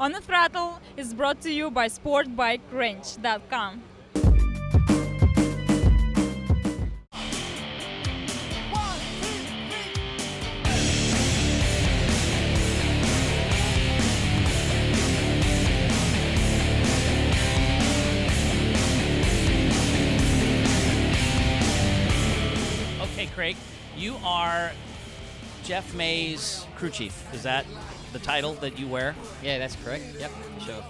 On the Throttle is brought to you by sportbikewrench.com. Okay, Craig, you are Geoff May's crew chief. Is that the title that you wear? Yeah, that's correct. Yep, sure.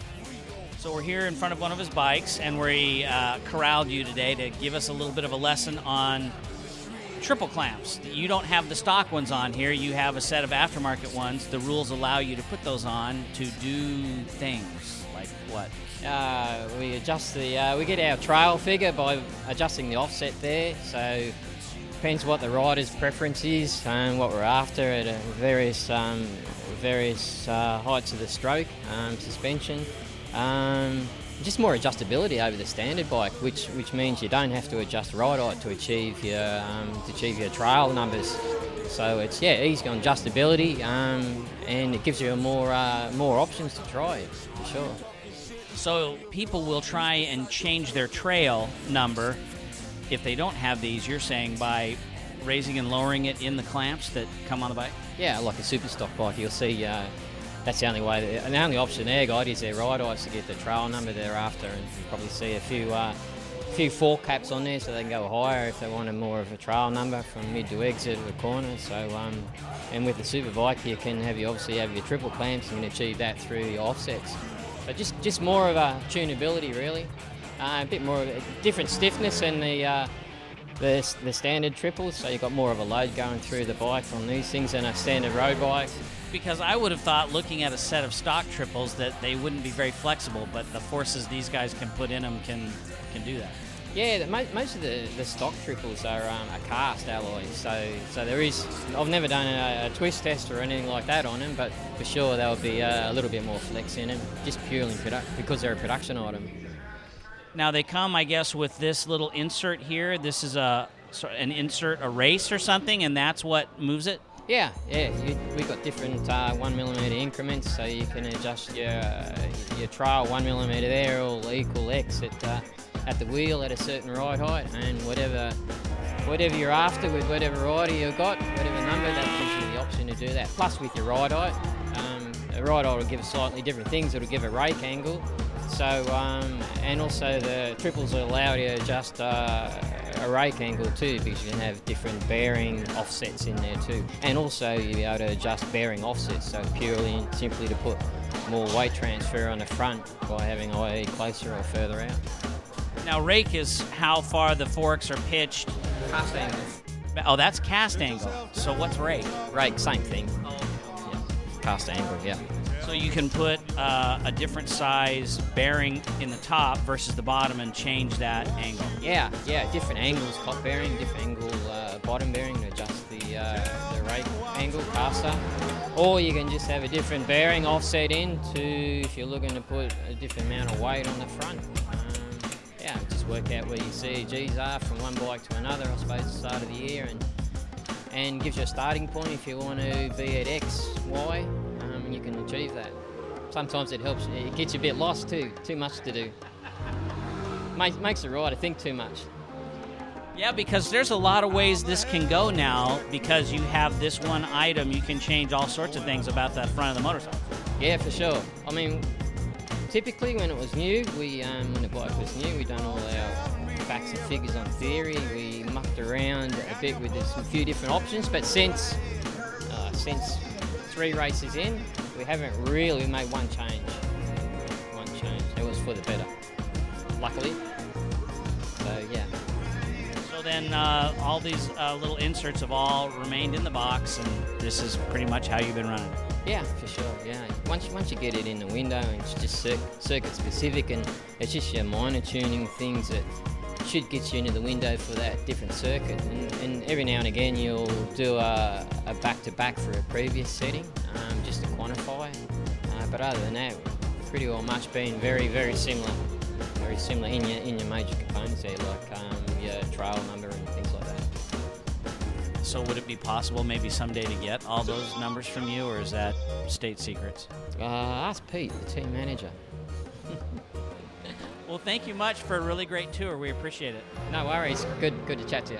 So we're here in front of one of his bikes, and we corralled you today to give us a little bit of a lesson on triple clamps. You don't have the stock ones on here. You have a set of aftermarket ones. The rules allow you to put those on to do things like what? We adjust the. We get our trail figure by adjusting the offset there. So depends what the rider's preference is and what we're after at various heights of the stroke, suspension. Just more adjustability over the standard bike, which means you don't have to adjust ride height to achieve your trail numbers. So it's easy on adjustability, and it gives you more options to try for sure. So people will try and change their trail number if they don't have these. You're saying by raising and lowering it in the clamps that come on the bike? Yeah, like a super stock bike, you'll see. That's the only way. And the only option there, guide, is their ride heights to get the trail number they're after, and you probably see a few fork caps on there so they can go higher if they wanted more of a trail number from mid to exit of the corner. So, and with the super bike, you can obviously have your triple clamps and you can achieve that through your offsets. So just more of a tunability really, a bit more of a different stiffness than the standard triples. So you've got more of a load going through the bike on these things than a standard road bike. Because I would have thought, looking at a set of stock triples, that they wouldn't be very flexible, but the forces these guys can put in them can do that. Yeah, most of the stock triples are a cast alloy, so there is. I've never done a twist test or anything like that on them, but for sure there'll be a little bit more flex in them, just purely because they're a production item. Now they come, I guess, with this little insert here. This is an insert, a race or something, and that's what moves it. Yeah. We've got different 1mm increments, so you can adjust your trail 1mm there, all equal X at the wheel at a certain ride height, and whatever you're after with whatever rider you've got, whatever number, that gives you the option to do that. Plus with your ride height, a ride height will give slightly different things. It'll give a rake angle, so and also the triples will allow you to adjust a rake angle too, because you can have different bearing offsets in there too, and also you'll be able to adjust bearing offsets, so purely and simply to put more weight transfer on the front by having IE closer or further out. Now rake is how far the forks are pitched. Cast angle. Oh, that's cast angle. So what's rake? Rake, same thing. Yeah. Cast angle, yeah. So you can put a different size bearing in the top versus the bottom and change that angle. Yeah, different angles, top bearing, different angle bottom bearing to adjust the rake angle, caster. Or you can just have a different bearing offset in to, if you're looking to put a different amount of weight on the front. Just work out where your CEGs are from one bike to another, I suppose, at the start of the year, and gives you a starting point if you want to be at X, Y. You can achieve that. Sometimes it helps. It gets you a bit lost too much to do. Makes the rider think too much. Yeah, because there's a lot of ways this can go now. Because you have this one item, you can change all sorts of things about that front of the motorcycle. Yeah, for sure. I mean, typically when it was new, when the bike was new, we done all our facts and figures on theory. We mucked around a bit with a few different options, but since 3 races in, we haven't really made one change. It was for the better, luckily. So yeah. So then all these little inserts have all remained in the box, and this is pretty much how you've been running. Yeah, for sure. Yeah. Once you get it in the window, and it's just circuit specific, and it's just your minor tuning things that should get you into the window for that different circuit. And every now and again you'll do a back-to-back for a previous setting, just to quantify. But other than that, pretty well much been very, very similar. Very similar in your major components there, like your trail number and things like that. So would it be possible maybe someday to get all those numbers from you, or is that state secrets? Ask Pete, the team manager. Well, thank you much for a really great tour. We appreciate it. No worries. Good to chat to you.